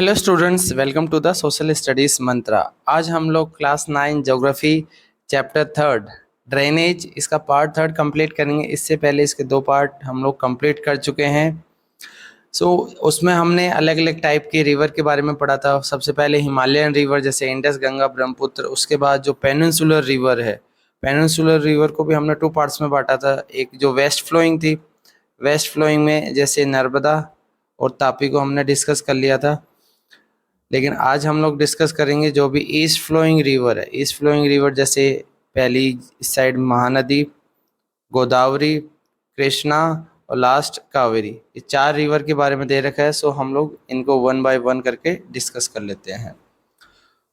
Hello students, welcome to the social studies mantra. आज हम लोग class 9 geography chapter third drainage इसका part third complete करेंगे। इससे पहले इसके दो पार्ट हम लोग कंप्लीट कर चुके हैं। उसमें हमने अलग अलग टाइप के रिवर के बारे में पढ़ा था। सबसे पहले हिमालयन रिवर जैसे इंडस, गंगा, ब्रह्मपुत्र। उसके बाद जो पेनिनसुलर रिवर है, पेनिनसुलर रिवर को भी हमने टू पार्ट्स में बांटा था। एक जो वेस्ट फ्लोइंग थी, वेस्ट फ्लोइंग में जैसे नर्मदा और तापी को हमने डिस्कस कर लिया था। लेकिन आज हम लोग डिस्कस करेंगे जो भी ईस्ट फ्लोइंग रिवर है। ईस्ट फ्लोइंग रिवर जैसे पहली इस साइड महानदी, गोदावरी, कृष्णा और लास्ट कावेरी। ये चार रिवर के बारे में दे रखा है। सो हम लोग इनको वन बाय वन करके डिस्कस कर लेते हैं।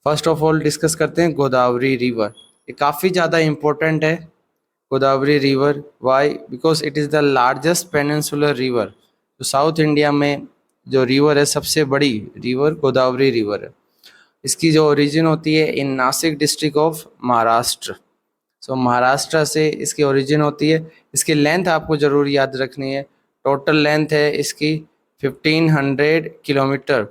फर्स्ट ऑफ ऑल डिस्कस करते हैं गोदावरी रिवर। ये काफ़ी ज़्यादा इम्पोर्टेंट है Godavari river. Why? Because it is the largest peninsular river. तो साउथ इंडिया में जो रिवर है, सबसे बड़ी रिवर गोदावरी रिवर है। इसकी जो ओरिजिन होती है इन नासिक डिस्ट्रिक्ट ऑफ महाराष्ट्र। सो महाराष्ट्र से इसकी ओरिजिन होती है। इसकी लेंथ आपको ज़रूर याद रखनी है। टोटल लेंथ है इसकी 1500 किलोमीटर।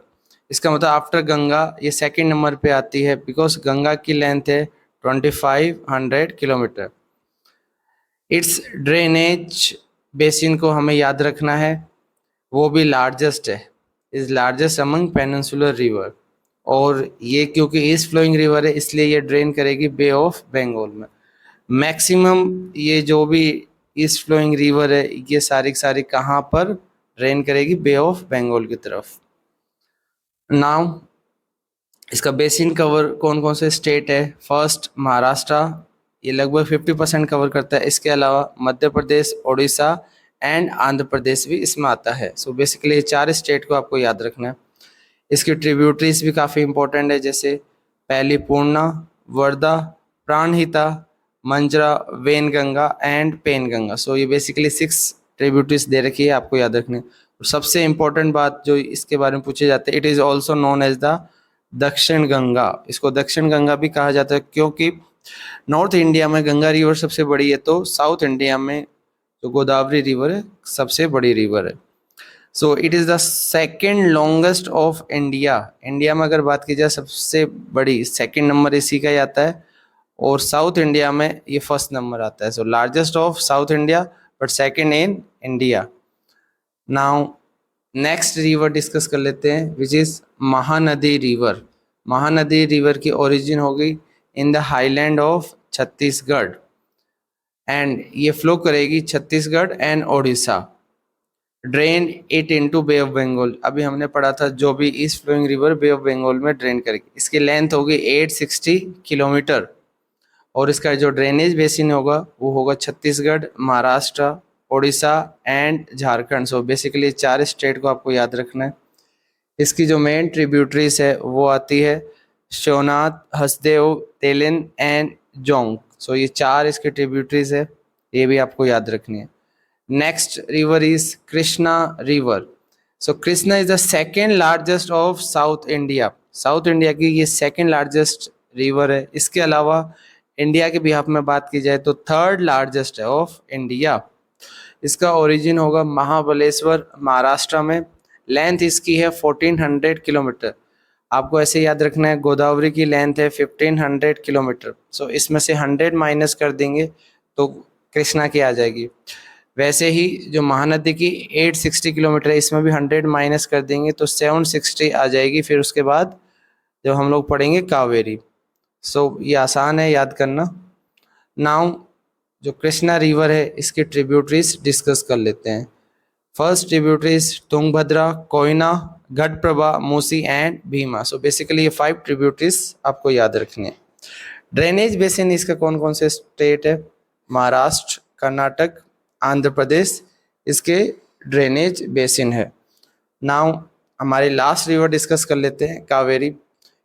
इसका मतलब आफ्टर गंगा ये सेकंड नंबर पे आती है, बिकॉज गंगा की लेंथ है 2500 किलोमीटर। इट्स ड्रेनेज बेसिन को हमें याद रखना है, वो भी लार्जेस्ट है, is largest among peninsular river. और ये क्योंकि ईस्ट फ्लोइंग रिवर है इसलिए ये ड्रेन करेगी बे ऑफ बंगाल में। मैक्सिमम ये जो भी ईस्ट फ्लोइंग रिवर है ये सारी की सारी कहाँ पर ड्रेन करेगी? बे ऑफ बंगाल की तरफ। नाउ इसका बेसिन कवर कौन कौन से स्टेट है? फर्स्ट महाराष्ट्र, ये लगभग 50% कवर करता है। इसके अलावा मध्य प्रदेश, उड़ीसा एंड आंध्र प्रदेश भी इसमें आता है। सो बेसिकली ये चार स्टेट को आपको याद रखना है। इसकी ट्रिब्यूटरीज भी काफ़ी इंपॉर्टेंट है, जैसे पहली पूर्णा, वर्धा, प्राणहिता, मंजरा, वेनगंगा एंड पेनगंगा। सो ये बेसिकली 6 ट्रिब्यूटरीज दे रखी है, आपको याद रखने। और सबसे इम्पोर्टेंट बात जो इसके बारे में पूछे जाते हैं, it is also known as the Dakshin Ganga. इसको दक्षिण गंगा भी कहा जाता है क्योंकि नॉर्थ इंडिया में गंगा रिवर सबसे बड़ी है, तो साउथ इंडिया में जो गोदावरी रिवर है सबसे बड़ी रिवर है। So it is the second longest of India. India में अगर बात की जाए सबसे बड़ी, सेकेंड नंबर इसी का ही आता है। और साउथ इंडिया में ये फर्स्ट नंबर आता है। So largest of south India but second in India. Now next river discuss कर लेते हैं, which is Mahanadi river. Mahanadi river की ओरिजिन होगी in the highland of Chhattisgarh and ये फ्लो करेगी Chhattisgarh and Odisha. Drain it into bay of Bengal. अभी हमने पढ़ा था जो भी east flowing river bay of Bengal में ड्रेन करेगी। इसकी लेंथ होगी 860 किलोमीटर और इसका जो ड्रेनेज बेसिन होगा वो होगा Chhattisgarh, Maharashtra, Orissa and Jharkhand. So basically चार स्टेट को आपको याद रखना है। इसकी जो मेन ट्रिब्यूटरीज है वो आती है शिवनाथ, हसदेव, तेलिन एंड जोंग। सो ये चार इसके ट्रिब्यूटरीज है, ये भी आपको याद रखनी है। Next river is Krishna river. So Krishna is the second largest of south India. South India की ये सेकेंड लार्जेस्ट रिवर है। इसके अलावा इंडिया के बिहाफ में बात की जाए तो थर्ड लार्जेस्ट है ऑफ इंडिया। इसका ओरिजिन होगा महाबलेश्वर, महाराष्ट्र में। लेंथ इसकी है 1400 किलोमीटर। आपको ऐसे याद रखना है, गोदावरी की लेंथ है 1500 किलोमीटर। सो इसमें से 100 माइनस कर देंगे तो कृष्णा की आ जाएगी। वैसे ही जो महानदी की 860 किलोमीटर है, इसमें भी 100 माइनस कर देंगे तो 760 आ जाएगी। फिर उसके बाद जब हम लोग पढ़ेंगे कावेरी। सो ये आसान है याद करना। नाउ जो कृष्णा रिवर है इसकी ट्रिब्यूटरीज डिस्कस कर लेते हैं। First tributaries Tungabhadra, Koyna, Ghataprabha, Musi and Bhima. So basically ये 5 ट्रिब्यूटरीज आपको याद रखनी है। ड्रेनेज बेसिन इसका कौन कौन से स्टेट है? महाराष्ट्र, कर्नाटक, आंध्र प्रदेश इसके ड्रेनेज बेसिन है। नाउ हमारी लास्ट रिवर डिस्कस कर लेते हैं, कावेरी।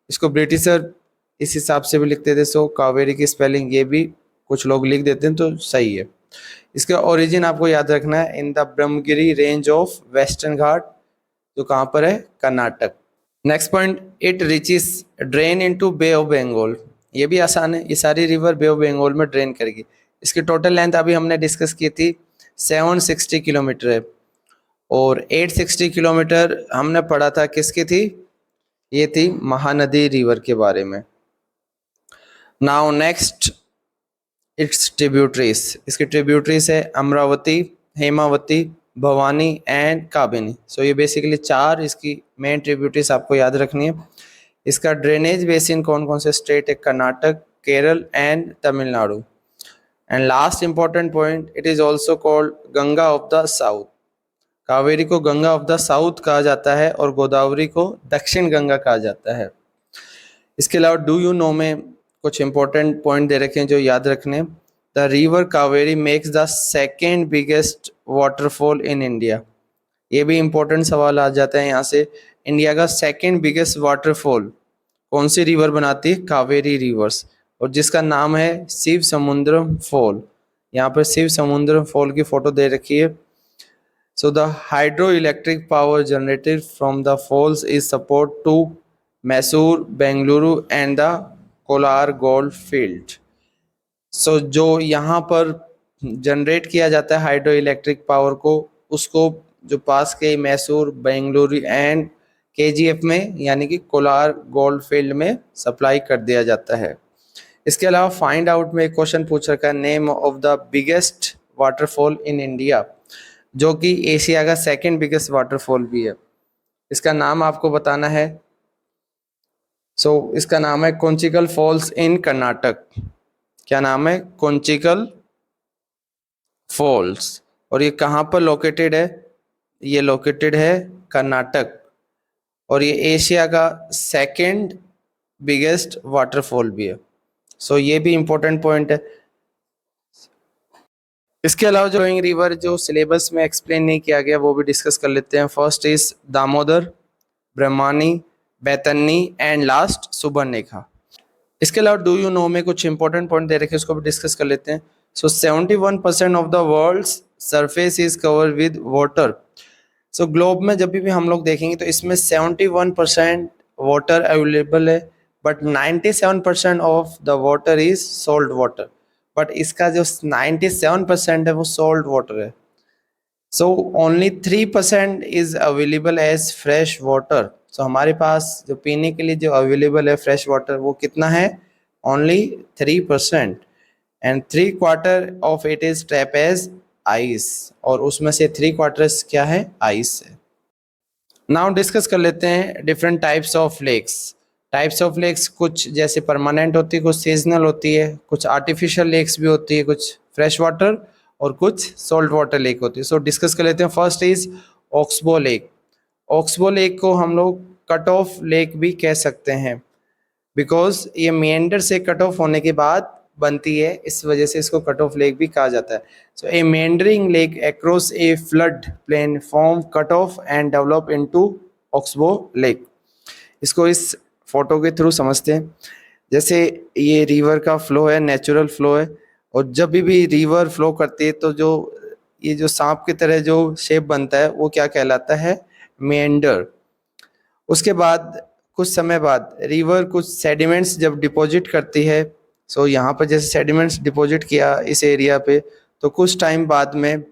इसको ब्रिटिशर इस हिसाब से भी लिखते थे। सो कावेरी की स्पेलिंग ये भी कुछ लोग लिख देते हैं तो सही है। इसका ओरिजिन आपको याद रखना है in the Brahmagiri range of Western Ghat, जो कहाँ पर है? Karnataka. Next point, it reaches drain into bay of Bengal. ये भी आसान है, ये सारी रिवर बे ऑफ बंगाल में ड्रेन करेगी। इसकी टोटल लेंथ अभी हमने डिस्कस की थी 760 किलोमीटर है और 860 किलोमीटर हमने पढ़ा था किसकी थी? ये थी महानदी रिवर के बारे में। Now next it's tributaries. इसकी ट्रिब्यूटरीज है अमरावती, हेमावती, भवानी एंड काबिनी। सो ये बेसिकली चार इसकी मेन ट्रिब्यूटरीज आपको याद रखनी है। इसका ड्रेनेज बेसिन कौन कौन से स्टेट है? Karnataka, Kerala and Tamil Nadu. And last important point, it is also called Ganga of the south. Kaveri को गंगा ऑफ द साउथ कहा जाता है और गोदावरी को दक्षिण गंगा कहा जाता है। इसके अलावा डू यू नो में कुछ इंपॉर्टेंट पॉइंट दे रखे हैं जो याद रखने। The river Kaveri makes the second biggest waterfall in India. ये भी इंपॉर्टेंट सवाल आ जाता है यहाँ से। इंडिया का सेकेंड बिगेस्ट वाटरफॉल कौन सी रिवर बनाती है? कावेरी रिवर्स, और जिसका नाम है शिव समुद्रम फॉल। यहाँ पर शिव समुद्रम फॉल की फोटो दे रखी है। So the hydroelectric power generated from the falls is support to Mysore, Bengaluru and the Kolar gold field. So जो यहाँ पर जनरेट किया जाता है हाइड्रो इलेक्ट्रिक पावर को, उसको जो पास के मैसूर, बेंगलुरु एंड केजीएफ में यानी कि कोलार गोल्ड फील्ड में सप्लाई कर दिया जाता है। इसके अलावा फाइंड आउट में एक क्वेश्चन पूछ रखा है, name of the biggest waterfall in India, जो कि एशिया का सेकंड बिगेस्ट वाटरफॉल भी है। इसका नाम आपको बताना है। इसका नाम है कोंचिकल फॉल्स इन कर्नाटक। क्या नाम है? कोंचिकल फॉल्स। और ये कहाँ पर लोकेटेड है? ये लोकेटेड है कर्नाटक, और ये एशिया का सेकंड बिगेस्ट वाटरफॉल भी है। ये भी इंपॉर्टेंट पॉइंट है। इसके अलावा जो रिवर जो सिलेबस में एक्सप्लेन नहीं किया गया वो भी डिस्कस कर लेते हैं। First is Damodar, Brahmani, Baitarani and last Subarnarekha. इसके अलावा डू यू नो में कुछ इंपॉर्टेंट पॉइंट दे रखे, उसको भी डिस्कस कर लेते हैं। 71% of the world's surface is covered with water. Globe में जब भी हम लोग देखेंगे तो इसमें 71% वाटर अवेलेबल है, but 97% of the water is salt water. But इसका जो 97% है वो सॉल्ट वाटर है। Only 3% is available as fresh water. हमारे पास जो पीने के लिए जो अवेलेबल है फ्रेश वाटर वो कितना है? Only 3%। And 3/4 of it is trap as ice, और उसमें से 3/4 क्या है? आइस है। नाउ डिस्कस कर लेते हैं different types of lakes. Types of lakes कुछ जैसे परमानेंट होती है, कुछ सीजनल होती है, कुछ आर्टिफिशियल लेक्स भी होती है, कुछ फ्रेश वाटर और कुछ सॉल्ट वाटर लेक होती है। डिस्कस कर लेते हैं। First is oxbow lake. Oxbow lake को हम लोग कट ऑफ लेक भी कह सकते हैं, बिकॉज ये मेंढर से कट ऑफ होने के बाद बनती है, इस वजह से इसको कट ऑफ लेक भी कहा जाता है। A meandering lake across a flood plain form cut off and develop into oxbow lake. इसको इस फोटो के थ्रू समझते हैं। जैसे ये रिवर का फ्लो है, नेचुरल फ्लो है, और जब भी रिवर फ्लो करती है तो जो ये जो सांप की तरह जो शेप बनता है वो क्या कहलाता है? मेंडर। उसके बाद कुछ समय बाद रिवर कुछ सेडिमेंट्स जब डिपॉजिट करती है, यहाँ पर जैसे सेडिमेंट्स डिपॉजिट किया इस एरिया पे, तो कुछ टाइम बाद में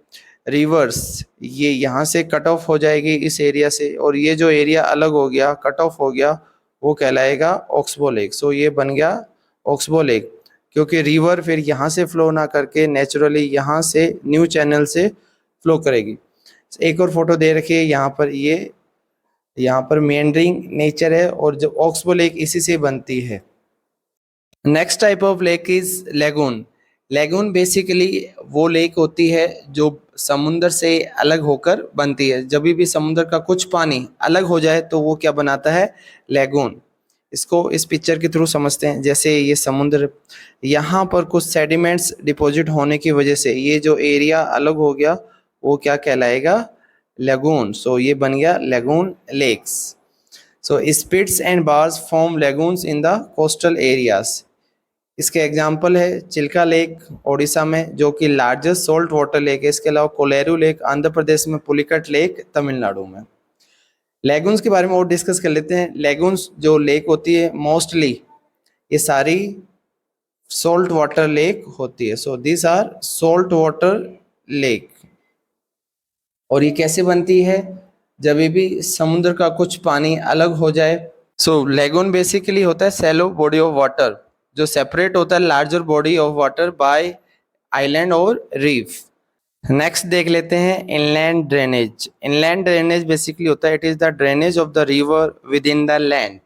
रिवर्स ये यहाँ से कट ऑफ हो जाएगी इस एरिया से, और ये जो एरिया अलग हो गया, कट ऑफ हो गया, वो कहलाएगा ऑक्सबो लेक। ये बन गया ऑक्सबो लेक, क्योंकि रिवर फिर यहाँ से फ्लो ना करके नेचुरली यहाँ से न्यू चैनल से फ्लो करेगी। एक और फोटो दे रखी है यहाँ पर, ये यहाँ पर मेंडरिंग नेचर है, और जो ऑक्सबो लेक इसी से बनती है। Next type of lake is lagoon. Lagoon basically वो लेक होती है जो समुंदर से अलग होकर बनती है। जब भी समुंदर का कुछ पानी अलग हो जाए तो वो क्या बनाता है? लेगून। इसको इस पिक्चर के थ्रू समझते हैं। जैसे ये समुद्र, यहाँ पर कुछ सेडिमेंट्स डिपॉजिट होने की वजह से ये जो एरिया अलग हो गया वो क्या कहलाएगा? लेगून। ये बन गया lagoon lakes. Spits and bars form lagoons in the coastal areas. इसके एग्जाम्पल है चिल्का लेक ओडिशा में, जो कि लार्जेस्ट सॉल्ट वाटर लेक है। इसके अलावा कोलेरू लेक आंध्र प्रदेश में, पुलिकट लेक तमिलनाडु में। लेगून्स के बारे में और डिस्कस कर लेते हैं। लेगून्स जो लेक होती है मोस्टली ये सारी सॉल्ट वाटर लेक होती है। This are salt water lake. और ये कैसे बनती है? जब भी समुद्र का कुछ पानी अलग हो जाए सो लेगून बेसिकली होता है सैलो बॉडी ऑफ वाटर जो सेपरेट होता है larger body of water bye island और रीफ। नेक्स्ट देख लेते हैं inland drainage. Inland drainage basically होता है it is the drainage of the river with in the land.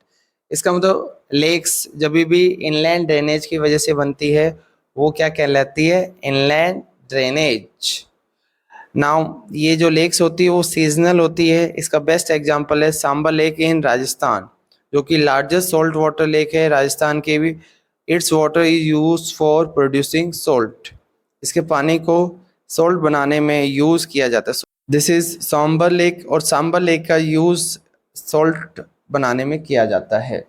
इसका मतलब लेक्स जब भी इनलैंड ड्रेनेज की वजह से बनती है वो क्या कहलाती है, इनलैंड ड्रेनेज। नाउ ये जो लेक्स होती है वो सीजनल होती है। इसका बेस्ट एग्जांपल है सांबा लेक इन राजस्थान जो कि लार्जेस्ट सॉल्ट वाटर लेक है राजस्थान के भी। It's water is use for producing salt. इसके पानी को सॉल्ट बनाने में यूज किया जाता है। दिस इज सांबर लेक और सांबर लेक का यूज सॉल्ट बनाने में किया जाता है।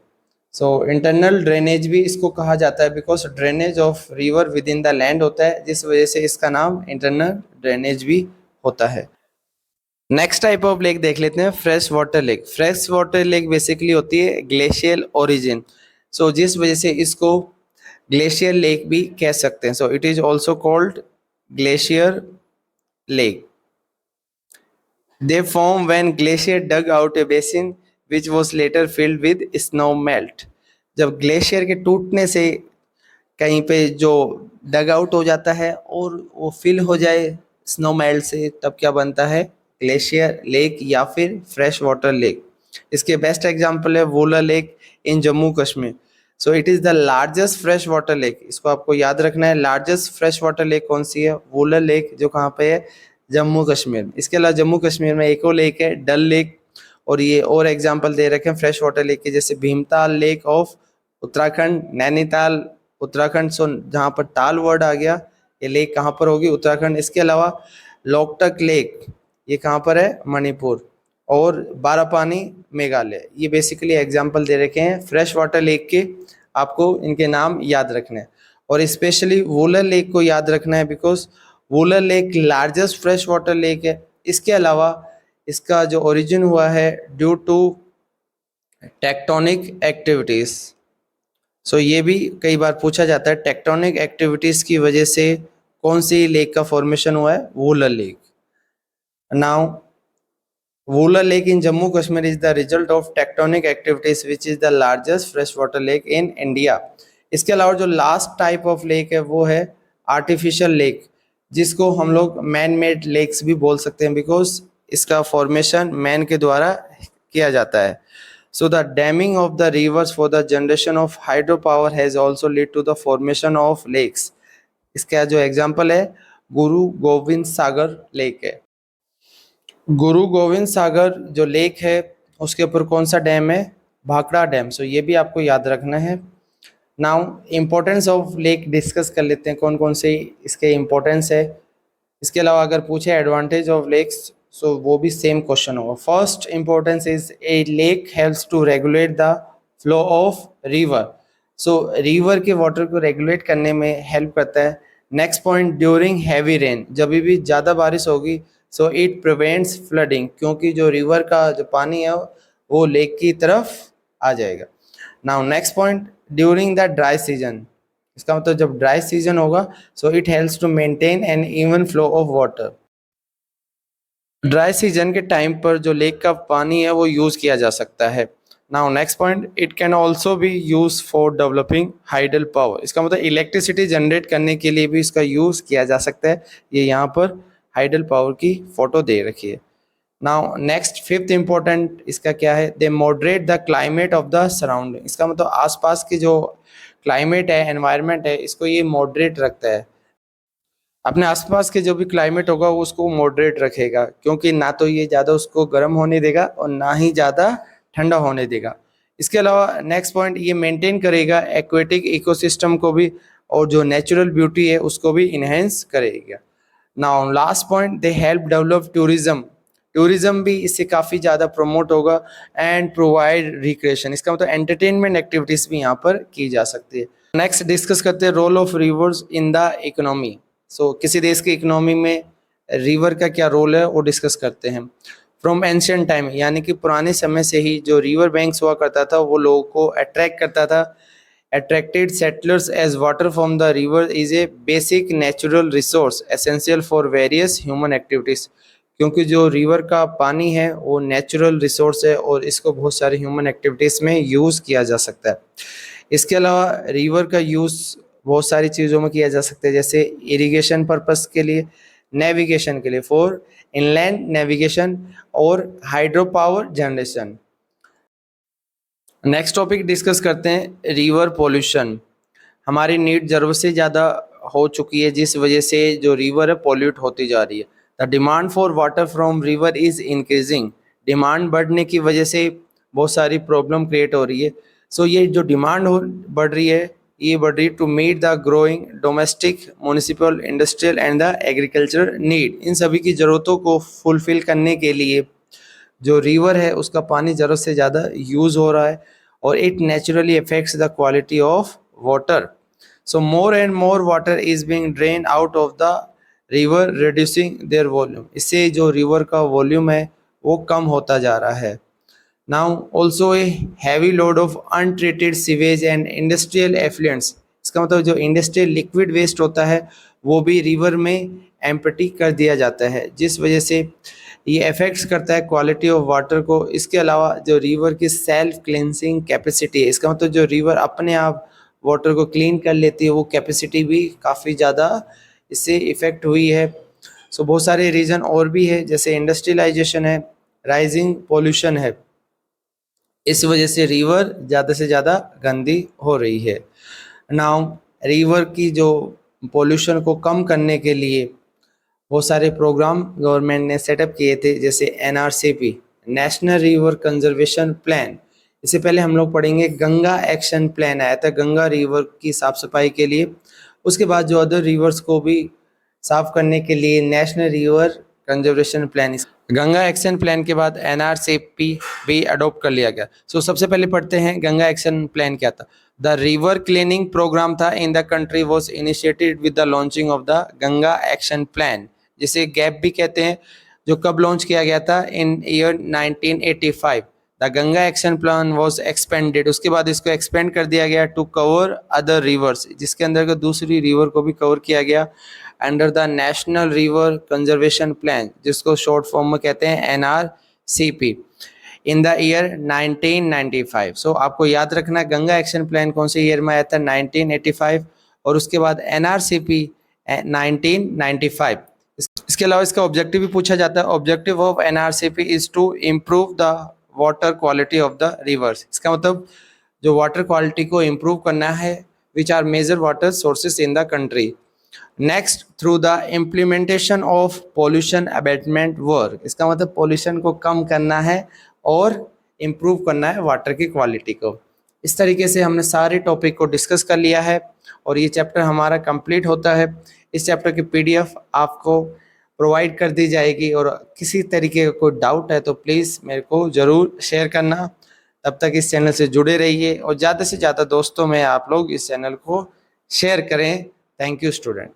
सो इंटरनल ड्रेनेज भी इसको कहा जाता है because drainage of river with in the land होता है जिस वजह से इसका नाम इंटरनल ड्रेनेज भी होता है। नेक्स्ट टाइप ऑफ लेक देख लेते हैं fresh water lake. Fresh water lake basically होती है ग्लेशियल ओरिजिन। सो जिस वजह से इसको ग्लेशियर लेक भी कह सकते हैं। So it is also called glacier lake. They form when glacier dug out a basin which was later filled with snow melt। जब ग्लेशियर के टूटने से कहीं पे जो डग आउट हो जाता है और वो फिल हो जाए स्नो मेल्ट से तब क्या बनता है, ग्लेशियर लेक या फिर फ्रेश वाटर लेक। इसके बेस्ट एग्जांपल है वोला lake in Jammu Kashmir. So it is the largest fresh water lake. इसको आपको याद रखना है, लार्जेस्ट फ्रेश वाटर लेक कौन सी है, वोला लेक जो कहाँ पे है, जम्मू कश्मीर। इसके अलावा जम्मू कश्मीर में एक और लेक है डल लेक। और ये और एग्जांपल दे रखे हैं फ्रेश वाटर लेक के जैसे भीमताल लेक ऑफ उत्तराखंड, नैनीताल उत्तराखंड। सो जहाँ पर ताल वर्ड आ गया ये लेक कहाँ पर होगी, उत्तराखंड। इसके अलावा लोकटक लेक ये कहाँ पर है, मणिपुर। और बारापानी मेघालय। ये बेसिकली एग्जांपल दे रखे हैं फ्रेश वाटर लेक के, आपको इनके नाम याद रखने हैं। और स्पेशली वोलर लेक को याद रखना है because volar lake largest fresh water lake है। इसके अलावा इसका जो ओरिजिन हुआ है ड्यू टू टेक्टोनिक एक्टिविटीज़। सो ये भी कई बार पूछा जाता है टेक्टोनिक एक्टिविटीज़ की वजह से कौन सी लेक का फॉर्मेशन हुआ है, volar lake. Now volar lake in Jammu Kashmir is the result of tectonic activities which is the largest fresh water lake in India. इसके अलावा जो लास्ट टाइप ऑफ लेक है वो है आर्टिफिशियल लेक, जिसको हम लोग मैन मेड लेक्स भी बोल सकते हैं बिकॉज इसका फॉर्मेशन मैन के द्वारा किया जाता है। So the damming of the rivers for the generation of hydropower has also led to the formation of lakes। इसका जो एग्जांपल है गुरु गोविंद सागर लेक है। गुरु गोविंद सागर जो लेक है उसके ऊपर कौन सा डैम है, भाखड़ा डैम। सो ये भी आपको याद रखना है। Now importance of lake discuss कर लेते हैं, कौन कौन से इसके इम्पोर्टेंस है। इसके अलावा अगर पूछे एडवांटेज ऑफ लेक्स सो वो भी सेम क्वेश्चन होगा। First importance is a lake helps to regulate the flow of river. So river के वाटर को रेगुलेट करने में हेल्प करता है। Next point during heavy rain, जब भी ज़्यादा बारिश होगी सो इट प्रिवेंट्स फ्लडिंग, क्योंकि जो रिवर का जो पानी है वो लेक की तरफ आ जाएगा। Now next point during the dry season, इसका मतलब जब ड्राई सीजन होगा so it helps to maintain an even flow of water. Dry season के टाइम पर जो लेक का पानी है वो यूज़ किया जा सकता है। Now next point it can also be use for developing hydel power. इसका मतलब इलेक्ट्रिसिटी जनरेट करने के लिए भी इसका यूज़ किया जा सकता है। ये यहाँ पर हाइडल पावर की फोटो दे रखी है। नाउ नेक्स्ट फिफ्थ इंपॉर्टेंट इसका क्या है, they moderate the climate of the surrounding. इसका मतलब आसपास की जो क्लाइमेट है, एनवायरनमेंट है, इसको ये मॉडरेट रखता है। अपने आसपास के जो भी क्लाइमेट होगा वो उसको मॉडरेट रखेगा, क्योंकि ना तो ये ज़्यादा उसको गर्म होने देगा और ना ही ज़्यादा ठंडा होने देगा। इसके अलावा नेक्स्ट पॉइंट ये मेंटेन करेगा एक्वेटिक इकोसिस्टम को भी, और जो नेचुरल ब्यूटी है उसको भी इन्हेंस करेगा। Now last point they help develop tourism. Tourism भी इससे काफ़ी ज़्यादा प्रमोट होगा एंड प्रोवाइड रिक्रिएशन। इसका मतलब एंटरटेनमेंट एक्टिविटीज़ भी यहाँ पर की जा सकती है। नेक्स्ट डिस्कस करते हैं role of rivers in the economy. So किसी देश की इकोनॉमी में रिवर का क्या रोल है वो डिस्कस करते हैं। फ्रॉम एंशियंट टाइम, यानी कि पुराने समय से ही जो रिवर बैंक्स हुआ करता था वो लोगों को अट्रैक्ट करता था। attracted settlers as water from the river is a basic natural resource essential for various human activities। क्योंकि जो रिवर का पानी है वो नेचुरल रिसोर्स है और इसको बहुत सारी ह्यूमन एक्टिविटीज़ में यूज़ किया जा सकता है। इसके अलावा रिवर का यूज़ बहुत सारी चीज़ों में किया जा सकता है, जैसे इरिगेशन पर्पस के लिए, नेविगेशन के लिए, फॉर इनलैंड नेविगेशन और hydro power generation. Next topic discuss करते हैं रिवर पॉल्यूशन। हमारी नीड ज़रूरत से ज़्यादा हो चुकी है, जिस वजह से जो रिवर है पॉल्यूट होती जा रही है। The demand for water from river is increasing. Demand बढ़ने की वजह से बहुत सारी प्रॉब्लम क्रिएट हो रही है। सो ये जो डिमांड हो बढ़ रही है, ये बढ़ रही है to meet the growing domestic, municipal, industrial and the agriculture need. इन सभी की ज़रूरतों को फुलफ़िल करने के लिए जो रिवर है उसका पानी ज़रूरत से ज़्यादा यूज़ हो रहा है और it naturally affects the quality of water. So more and more water is being drained out of the river, reducing their volume. इससे जो रिवर का वॉल्यूम है वो कम होता जा रहा है। Now also a heavy load of untreated sewage and industrial effluents. इसका मतलब जो इंडस्ट्रियल लिक्विड वेस्ट होता है वो भी रिवर में एम्प्टी कर दिया जाता है, जिस वजह से ये अफेक्ट्स करता है क्वालिटी ऑफ वाटर को। इसके अलावा जो रिवर की सेल्फ क्लेंसिंग कैपेसिटी है, इसका मतलब जो रिवर अपने आप वाटर को क्लीन कर लेती है, वो कैपेसिटी भी काफ़ी ज़्यादा इससे इफ़ेक्ट हुई है। सो बहुत सारे रीज़न और भी है, जैसे इंडस्ट्रियलाइजेशन है, राइजिंग पोल्यूशन है। इस वजह से रिवर ज़्यादा से ज़्यादा गंदी हो रही है। नाउ रिवर की जो पोल्यूशन को कम करने के लिए बहुत सारे प्रोग्राम गवर्नमेंट ने सेटअप किए थे, जैसे NRCP, national river conservation plan. इससे पहले हम लोग पढ़ेंगे गंगा एक्शन प्लान आया था गंगा रिवर की साफ़ सफाई के लिए। उसके बाद जो अदर रिवर्स को भी साफ़ करने के लिए national river conservation plan, Ganga action plan के बाद एनआरसीपी भी अडॉप्ट कर लिया गया। सो सबसे पहले पढ़ते हैं गंगा एक्शन प्लान क्या था। द रिवर क्लीनिंग प्रोग्राम था in the country was initiated with the launching of the Ganga action plan, जिसे गैप भी कहते हैं, जो कब लॉन्च किया गया था, in year 1985। The Ganga action plan was expanded, उसके बाद इसको एक्सपेंड कर दिया गया टू कवर अदर रिवर्स, जिसके अंदर का दूसरी रिवर को भी कवर किया गया under the national river conservation plan, जिसको शॉर्ट फॉर्म में कहते हैं एनआरसीपी, इन द ईयर 1995। सो आपको याद रखना गंगा एक्शन प्लान कौन से ईयर में आया था, 1985, और उसके बाद एनआरसीपी 1995। इसके अलावा इसका ऑब्जेक्टिव भी पूछा जाता है। Objective of NRCP is to improve the water quality of the rivers. इसका मतलब जो वाटर क्वालिटी को इम्प्रूव करना है, which are major water sources in the country. Next, through the implementation of pollution abatement work. इसका मतलब pollution को कम करना है और इम्प्रूव करना है वाटर की क्वालिटी को। इस तरीके से हमने सारे टॉपिक को डिस्कस कर लिया है और ये चैप्टर हमारा कंप्लीट होता है। इस चैप्टर की पीडीएफ आपको प्रोवाइड कर दी जाएगी, और किसी तरीके का कोई डाउट है तो प्लीज़ मेरे को ज़रूर शेयर करना। तब तक इस चैनल से जुड़े रहिए और ज़्यादा से ज़्यादा दोस्तों में आप लोग इस चैनल को शेयर करें। Thank you student.